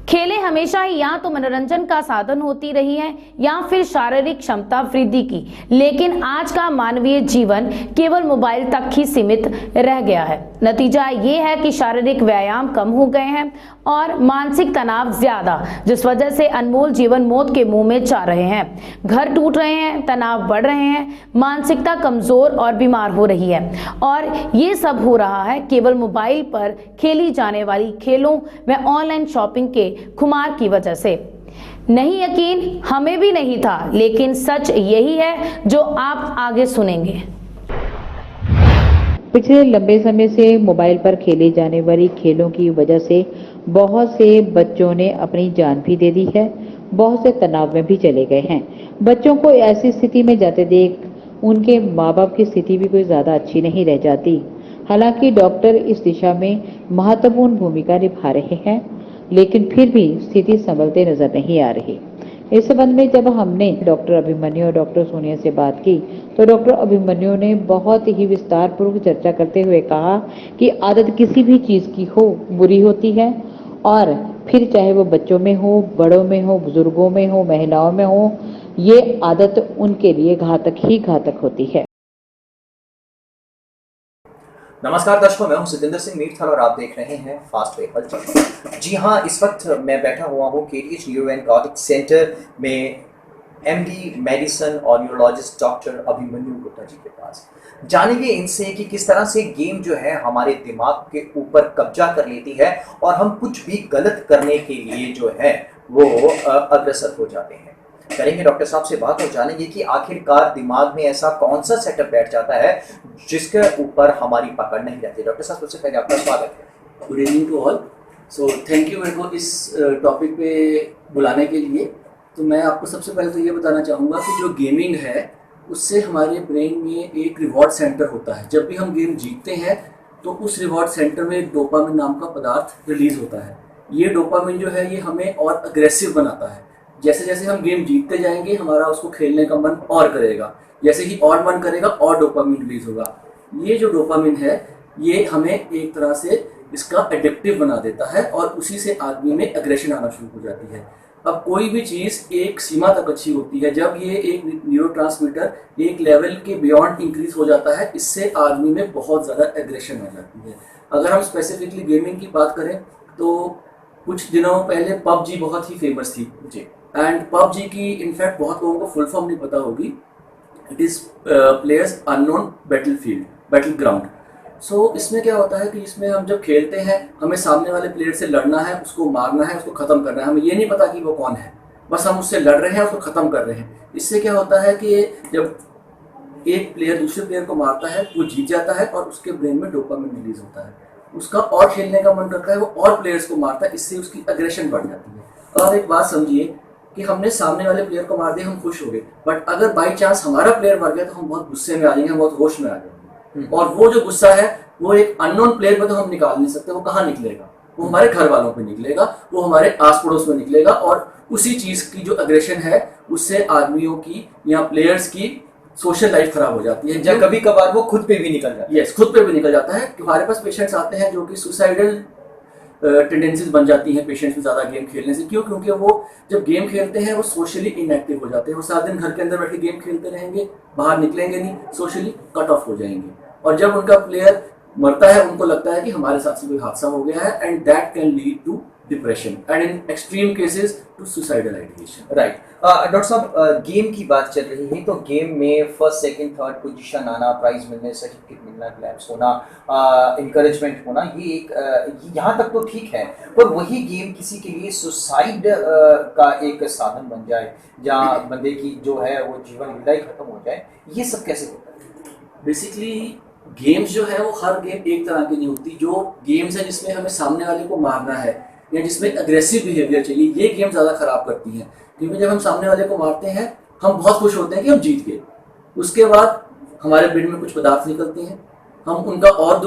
खेलें हमेशा ही या तो मनोरंजन का साधन होती रही हैं या फिर शारीरिक क्षमता वृद्धि की, लेकिन आज का मानवीय जीवन केवल मोबाइल तक ही सीमित रह गया है। नतीजा ये है कि शारीरिक व्यायाम कम हो गए हैं और मानसिक तनाव ज्यादा, जिस वजह से अनमोल जीवन मौत के मुंह में जा रहे हैं। घर टूट रहे हैं, तनाव बढ़ रहे हैं, मानसिकता कमजोर और बीमार हो रही है, और ये सब हो रहा है केवल मोबाइल पर खेली जाने वाली खेलों व ऑनलाइन शॉपिंग के खुमार की वजह से। नहीं यकीन हमें भी नहीं था, लेकिन सच यही है जो आप आगे सुनेंगे। पिछले लंबे समय से मोबाइल पर खेले जाने वाली खेलों की वजह से बहुत से बच्चों ने अपनी जान भी दे दी है, बहुत से तनाव में भी चले गए हैं। बच्चों को ऐसी स्थिति में जाते देख उनके माँ बाप की स्थिति भी कोई ज़्यादा अच्छी नहीं रह जाती। हालांकि डॉक्टर इस दिशा में महत्वपूर्ण भूमिका निभा रहे हैं, लेकिन फिर भी स्थिति संभलते नजर नहीं आ रही। इस संबंध में जब हमने डॉक्टर अभिमन्यु और डॉक्टर सोनिया से बात की तो डॉक्टर अभिमन्यु ने बहुत ही विस्तार पूर्वक चर्चा करते हुए कहा कि आदत किसी भी चीज की हो बुरी होती है, और फिर चाहे वो बच्चों में हो, बड़ों में हो, बुजुर्गों में हो, महिलाओं में हो, ये आदत उनके लिए घातक ही घातक होती है। नमस्कार दर्शकों, मैं हूं सितेंद्र सिंह मीरथल और आप देख रहे हैं फास्ट वे हलचल। जी हां, इस वक्त मैं बैठा हुआ हूं KTH neuro and cardiac centre में एमडी मेडिसिन और न्यूरोलॉजिस्ट डॉक्टर अभिमन्यु गुप्ता जी के पास। जानेंगे इनसे कि किस तरह से गेम जो है हमारे दिमाग के ऊपर कब्जा कर लेती है और हम कुछ भी गलत करने के लिए जो है वो अग्रसर हो जाते हैं। करेंगे डॉक्टर साहब से बात और जानेंगे कि आखिरकार दिमाग में ऐसा कौन सा सेटअप बैठ जाता है जिसके ऊपर हमारी पकड़ नहीं रहती। डॉक्टर साहब, सबसे पहले आपका स्वागत है। Good evening to all. So thank you मेरे को इस टॉपिक पे बुलाने के लिए। तो मैं आपको सबसे पहले तो ये बताना चाहूँगा कि जो गेमिंग है उससे हमारे ब्रेन में एक रिवॉर्ड सेंटर होता है। जब भी हम गेम जीतते हैं तो उस रिवॉर्ड सेंटर में एक डोपामिन नाम का पदार्थ रिलीज होता है। ये डोपामिन जो है ये हमें और अग्रेसिव बनाता है। जैसे जैसे हम गेम जीतते जाएंगे हमारा उसको खेलने का मन और करेगा, जैसे ही और मन करेगा और डोपामिन रिलीज होगा। ये जो डोपामिन है ये हमें एक तरह से इसका एडिक्टिव बना देता है और उसी से आदमी में एग्रेशन आना शुरू हो जाती है। अब कोई भी चीज़ एक सीमा तक अच्छी होती है, जब ये एक न्यूरोट्रांसमीटर एक लेवल के बियॉन्ड इंक्रीज हो जाता है इससे आदमी में बहुत ज़्यादा एग्रेशन आ जाती है। अगर हम स्पेसिफिकली गेमिंग की बात करें तो कुछ दिनों पहले पबजी बहुत ही फेमस थी जी, एंड पबजी की इनफैक्ट बहुत लोगों को फुल फॉर्म नहीं पता होगी। It is players unknown battle ground. So इसमें क्या होता है कि इसमें हम जब खेलते हैं हमें सामने वाले प्लेयर से लड़ना है, उसको मारना है, उसको ख़त्म करना है। हमें ये नहीं पता कि वो कौन है, बस हम उससे लड़ रहे हैं, उसको ख़त्म कर रहे हैं। इससे क्या होता है कि जब एक प्लेयर दूसरे प्लेयर को मारता है वो जीत जाता है और उसके ब्रेन में डोपामिन रिलीज होता है, उसका और खेलने का मन करता है, वो और प्लेयर्स को मारता है, इससे उसकी एग्रेशन बढ़ जाती है। और एक बात समझिए कि हमने सामने वाले प्लेयर को मार दिया, हम खुश हो गए, बट अगर बाई चांस हमारा प्लेयर मर गया तो हम बहुत गुस्से में आ जाएंगे, हम बहुत होश में आ जाएंगे। और वो जो गुस्सा है वो एक अननोन प्लेयर पे तो हम निकाल नहीं सकते। वो कहाँ निकलेगा? वो हमारे घर वालों पे निकलेगा, वो हमारे आस पड़ोस में निकलेगा, और उसी चीज की जो एग्रेशन है उससे आदमियों की या प्लेयर्स की सोशल लाइफ खराब हो जाती है। जब कभी कभार वो खुद पे भी निकल जाता है। यस, खुद पे भी निकल जाता है। हमारे पास पेशेंट्स आते हैं जो कि सुसाइडल टेंडेंसीज बन जाती हैं पेशेंट्स में ज़्यादा गेम खेलने से। क्यों? क्योंकि वो जब गेम खेलते हैं वो सोशली इनएक्टिव हो जाते हैं। वो सारा दिन घर के अंदर बैठ के गेम खेलते रहेंगे, बाहर निकलेंगे नहीं, सोशली कट ऑफ हो जाएंगे। और जब उनका प्लेयर मरता है उनको लगता है कि हमारे साथ से कोई हादसा हो गया है, and that can lead to depression and in extreme cases to suicidal ideation. Right. Doctor साहब, गेम की बात चल रही है तो गेम में फर्स्ट सेकंड थर्ड पोजीशन आना, प्राइज मिलने, सर्टिफिकेट मिलना, क्लैप्स होना, इंकरेजमेंट होना, ये एक यहाँ तक तो ठीक है, पर वही गेम किसी के लिए सुसाइड का एक साधन बन जाए, जहाँ बंदे की जो है वो जीवन लीला ही खत्म हो जाए, ये सब कैसे होता है? बेसिकली गेम्स जो है वो हर गेम एक तरह की नहीं होती। जो गेम्स है जिसमें हमें सामने वाले को मारना है या जिसमें अग्रेसिव बिहेवियर चाहिए, ये गेम ज़्यादा खराब करती हैं। क्योंकि जब हम सामने वाले को मारते हैं हम बहुत खुश होते हैं कि हम जीत गए, उसके बाद हमारे ब्रेन में कुछ पदार्थ निकलते हैं, हम उनका और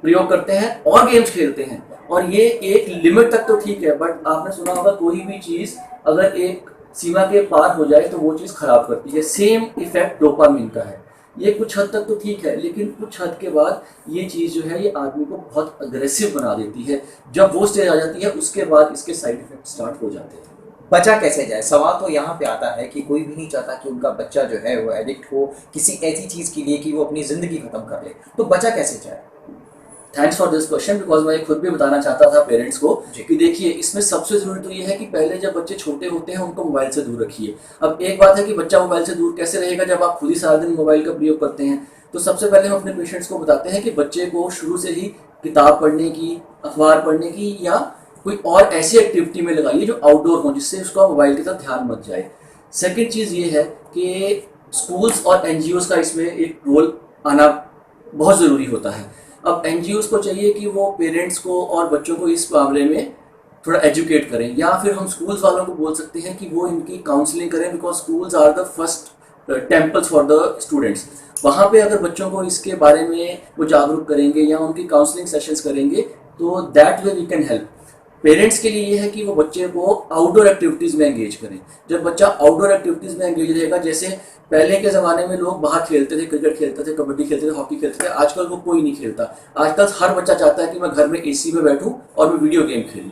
प्रयोग करते हैं और गेम्स खेलते हैं। और ये एक लिमिट तक तो ठीक है, बट आपने सुना होगा कोई भी चीज़ अगर एक सीमा के पार हो जाए तो वो चीज़ खराब करती है। सेम इफेक्ट डोपामिन का है। ये कुछ हद तक तो ठीक है, लेकिन कुछ हद के बाद ये चीज़ जो है ये आदमी को बहुत अग्रेसिव बना देती है। जब वो स्टेज आ जाती है उसके बाद इसके साइड इफेक्ट स्टार्ट हो जाते हैं। बचा कैसे जाए, सवाल तो यहाँ पे आता है कि कोई भी नहीं चाहता कि उनका बच्चा जो है वो एडिक्ट हो किसी ऐसी चीज़ के लिए कि वो अपनी ज़िंदगी ख़त्म कर ले, तो बचा कैसे जाए? Thanks for this question, because मैं खुद भी बताना चाहता था पेरेंट्स को कि देखिए इसमें सबसे ज़रूरी तो ये है कि पहले जब बच्चे छोटे होते हैं उनको मोबाइल से दूर रखिए। अब एक बात है कि बच्चा मोबाइल से दूर कैसे रहेगा जब आप खुद ही सारा दिन मोबाइल का प्रयोग करते हैं। तो सबसे पहले हम अपने पेशेंट्स को बताते हैं कि बच्चे को शुरू से ही किताब पढ़ने की, अखबार पढ़ने की या कोई और ऐसी एक्टिविटी में लगाइए जो आउटडोर हो, जिससे उसका मोबाइल के साथ ध्यान मत जाए। सेकेंड चीज़ ये है कि स्कूल्स और NGOs का इसमें एक रोल आना बहुत ज़रूरी होता है। अब NGOs को चाहिए कि वो पेरेंट्स को और बच्चों को इस मामले में थोड़ा एजुकेट करें, या फिर हम स्कूल्स वालों को बोल सकते हैं कि वो इनकी काउंसलिंग करें, because schools are the first temples for the students. वहाँ पे अगर बच्चों को इसके बारे में वो जागरूक करेंगे या उनकी काउंसलिंग सेशंस करेंगे तो that way we can help. Parents के लिए ये है कि वो बच्चे को आउटडोर एक्टिविटीज़ में एंगेज करें। जब बच्चा आउटडोर एक्टिविटीज़ में एंगेज रहेगा, जैसे पहले के ज़माने में लोग बाहर खेलते थे, क्रिकेट खेलते थे, कबड्डी खेलते थे, हॉकी खेलते थे, आजकल वो कोई नहीं खेलता। आजकल हर बच्चा चाहता है कि मैं घर में AC में बैठूं और मैं वीडियो गेम खेलूं।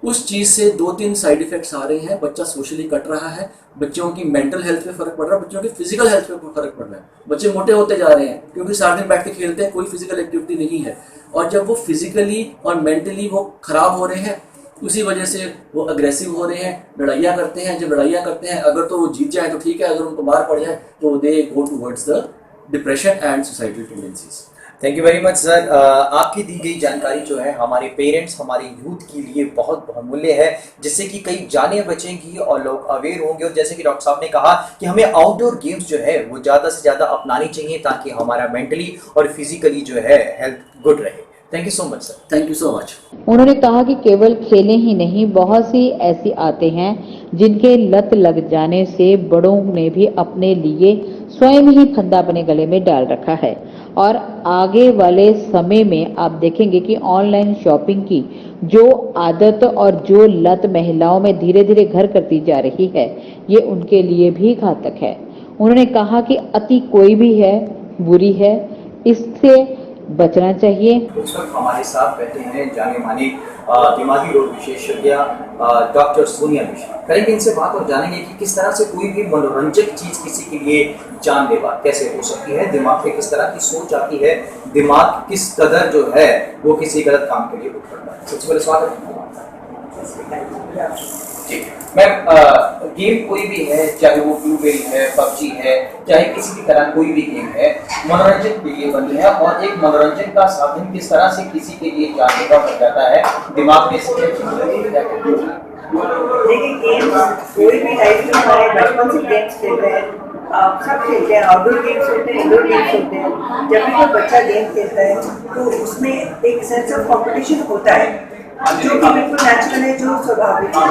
उस चीज़ से 2-3 साइड इफेक्ट्स आ रहे हैं। बच्चा सोशली कट रहा है, बच्चों की मेंटल हेल्थ पे फर्क पड़ रहा है, बच्चों की फिजिकल हेल्थ पे फर्क पड़ रहा है। बच्चे मोटे होते जा रहे हैं क्योंकि सारा दिन बैठ के खेलते हैं, कोई फिजिकल एक्टिविटी नहीं है। और जब वो फिजिकली और मेंटली वो खराब हो रहे हैं, उसी वजह से वो अग्रेसिव हो रहे हैं, लड़ाइयाँ करते हैं। जब लड़ाइयाँ करते हैं, अगर तो वो जीत जाए तो ठीक है, अगर उनको मार पड़ जाए तो they go towards the depression and suicidal tendencies. Thank you very much sir. आपकी दी गई जानकारी जो है हमारे पेरेंट्स, हमारे यूथ के लिए बहुत बहुमूल्य है, जिससे कि कई जानें बचेंगी और लोग अवेयर होंगे। और जैसे कि डॉक्टर साहब ने कहा कि हमें आउटडोर गेम्स जो है वो ज़्यादा से ज़्यादा अपनानी चाहिए ताकि हमारा मेंटली और फिजिकली जो है हेल्थ गुड रहे। Thank you so much sir. Thank you so much. उन्होंने कहा कि केवल खेलें ही नहीं, बहुत सी ऐसी आते हैं जिनके लत लग जाने से बड़ों ने भी अपने लिए स्वयं ही फंदा अपने गले में डाल रखा है। और आगे वाले समय में आप देखेंगे कि ऑनलाइन शॉपिंग की जो आदत और जो लत महिलाओं में धीरे धीरे घर करती जा रही है, ये उनके लिए भी घातक है। उन्होंने कहा कि अति कोई भी है बुरी है, इससे बचना चाहिए। इस वक्त हमारे साथ बैठे हैं जाने माने दिमागी रोग विशेषज्ञ डॉक्टर सोनिया मिश्रा। करेंगे इनसे बात और जानेंगे कि किस तरह से कोई भी मनोरंजक चीज किसी के लिए जानलेवा कैसे हो सकती है, दिमाग में किस तरह की सोच आती है, दिमाग किस कदर जो है वो किसी गलत काम के लिए उठ पड़ता है। सबसे पहले स्वागत है जी मैम। गेम कोई भी है, चाहे वो ब्लूबेरी है, PUBG है, चाहे किसी भी तरह कोई भी गेम है, मनोरंजन के लिए बनी है। और एक मनोरंजन का साधन किस तरह से किसी के लिए जानलेवा बन जाता है, दिमाग में से देखिए गेम्स कोई भी लाइफ में हमारे बचपन से गेम्स खेल रहे हैं, सब खेलते हैं, आउटडोर गेम्स होते हैं, इंडोर गेम्स होते हैं। जब भी कोई बच्चा गेम खेलता है तो उसमें एक सेंस ऑफ कंपटीशन होता है जो कि बिल्कुल नेचुरल है, जो स्वाभाविक है।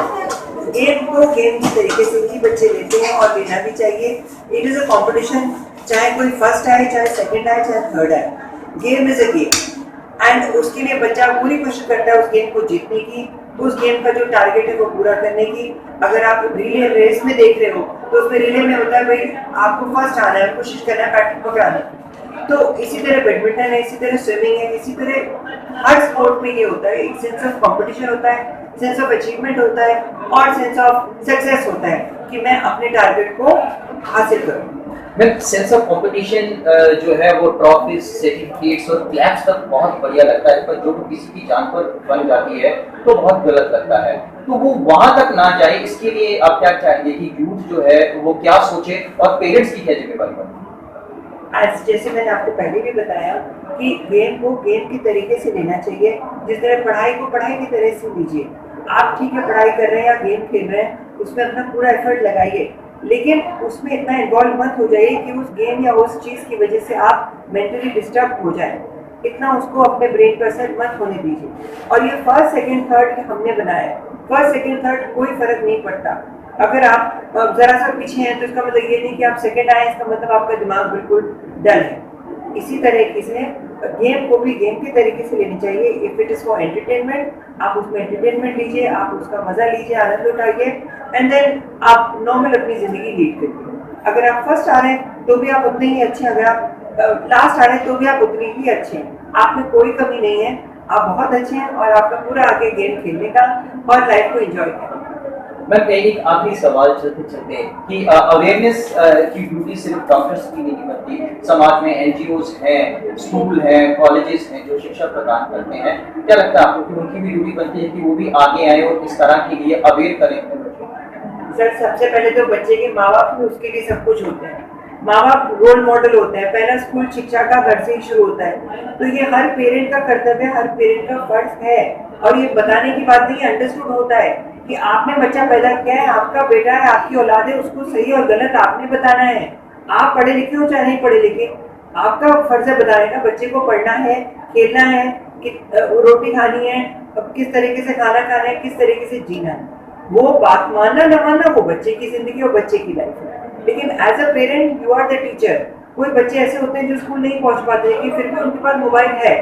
गेम को गेम की तरीके से ही बच्चे लेते हैं और लेना भी चाहिए। इट इज़ अ कॉम्पिटिशन, चाहे कोई फर्स्ट आए, चाहे सेकेंड आए, चाहे थर्ड आए, game is a game. And उसके लिए बच्चा पूरी कोशिश करता है उस गेम को जीतने की, उस गेम का जो टारगेट है वो पूरा करने की। अगर आप रिले रेस में देख रहे हो तो उसमें रिले में होता है भाई आपको फर्स्ट आना है, कोशिश करना है पैटर्न पकड़ाना। तो इसी तरह बैडमिंटन है, इसी तरह स्विमिंग है, इसी तरह हर स्पोर्ट में ये होता है। एक सेंस ऑफ कंपटीशन होता है, सेंस ऑफ अचीवमेंट होता है और सेंस ऑफ सक्सेस होता है कि मैं अपने टारगेट को हासिल करूँ। मैम सेंस ऑफ कंपटीशन जो है वो ट्रॉफीज, सर्टिफिकेट्स और क्लैप्स तक बहुत बढ़िया लगता है, पर जो किसी की जान पर बन जाती है तो बहुत गलत लगता है। तो वो वहां तक ना जाए, इसके लिए आप क्या चाहेंगे कि यूथ जो है वो क्या सोचे और पेरेंट्स की क्या जिम्मेदारी बने? आज जैसे मैंने आपको पहले भी बताया कि गेम को गेम की तरीके से लेना चाहिए, जिस तरह पढ़ाई को पढ़ाई की तरह से लीजिए। आप ठीक है पढ़ाई कर रहे हैं या गेम खेल रहे हैं, उसमें अपना पूरा एफर्ट लगाइए, लेकिन उसमें इतना इन्वॉल्व मत हो जाइए कि उस गेम या उस चीज़ की वजह से आप मेंटली डिस्टर्ब हो जाए। इतना उसको अपने ब्रेन पर असर मत होने दीजिए। और ये फर्स्ट सेकंड थर्ड हमने बनाया है, फर्स्ट सेकंड थर्ड कोई फर्क नहीं पड़ता। अगर आप जरा सा पीछे हैं तो इसका मतलब ये नहीं कि आप सेकंड आए, इसका मतलब आपका दिमाग बिल्कुल डल है। इसी तरीके से गेम को भी गेम के तरीके से लेनी चाहिए। If it is for entertainment, आप उसमें एंटरटेनमेंट लीजिए, आप उसका मजा लीजिए, आनंद उठाइए, एंड देन आप नॉर्मल अपनी जिंदगी लीड करिए। अगर आप फर्स्ट आ रहे हैं तो भी आप उतने ही अच्छे हैं, अगर आप लास्ट आ रहे हैं तो भी आप उतने ही अच्छे हैं। आप में कोई कमी नहीं है, आप बहुत अच्छे हैं और आपका पूरा आगे गेम खेलने का और लाइफ को एंजॉय करने का। मैम एक आखिरी सवाल चलते चलते कि अवेयरनेस की ड्यूटी सिर्फ डॉक्टर्स की नहीं बनती, समाज में एनजीओज हैं, स्कूल हैं, कॉलेजेस हैं जो शिक्षा प्रदान करते हैं, क्या लगता है आपको कि उनकी भी ड्यूटी बनती है कि वो भी आगे आए और इस तरह के लिए अवेयर करें अपने बच्चों को? सर सबसे पहले तो बच्चे के माँ बाप भी उसके लिए सब कुछ होते हैं, माँ बाप रोल मॉडल होते हैं, पहला स्कूल शिक्षा का घर से ही शुरू होता है। तो ये हर पेरेंट का कर्तव्य, हर पेरेंट का फर्ज है और ये बताने की बात नहीं, अंडरस्टूड होता है कि आपने बच्चा पैदा किया है, आपका बेटा है, आपकी औलाद है, उसको सही और गलत आपने बताना है। आप पढ़े लिखे हो चाहे नहीं पढ़े लिखे, आपका फर्ज है बताने का। बच्चे को पढ़ना है, खेलना है, रोटी खानी है, किस तरीके से खाना खाना है, किस तरीके से जीना है, वो बात मानना न मानना वो बच्चे की जिंदगी और बच्चे की लाइफ है। लेकिन as a parent you are the teacher. कोई बच्चे ऐसे होते हैं जो स्कूल नहीं पहुंच पाते हैं, फिर भी उनके पास मोबाइल है,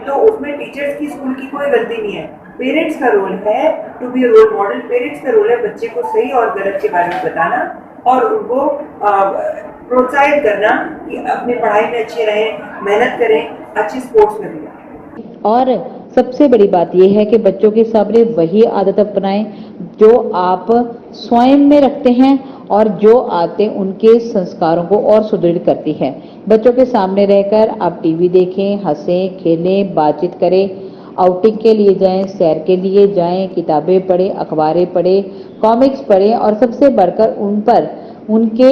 तो उसमें टीचर्स की, स्कूल की कोई गलती नहीं है। पेरेंट्स का रोल है to be role model. Parents का रोल है बच्चे को सही और गलत के बारे में बताना और उनको प्रोत्साहित करना कि अपनी पढ़ाई में अच्छे रहें, मेहनत करें, अच्छी स्पोर्ट्स में भी। और सबसे बड़ी बात यह है कि बच्चों के सामने वही आदत अपनाएं जो आप स्वयं में रखते हैं और जो आते उनके संस्कारों को और सुदृढ़ करती है। बच्चों के सामने रहकर आप टीवी देखें, हंसें, खेलें, बातचीत करें, आउटिंग के लिए जाएं, सैर के लिए जाएं, किताबें पढ़ें, अखबारें पढ़ें, कॉमिक्स पढ़ें और सबसे बढ़कर उन पर उनके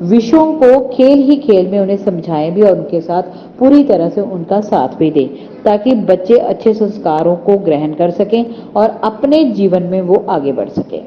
विषयों को खेल ही खेल में उन्हें समझाएं भी और उनके साथ पूरी तरह से उनका साथ भी दें, ताकि बच्चे अच्छे संस्कारों को ग्रहण कर सकें और अपने जीवन में वो आगे बढ़ सकें।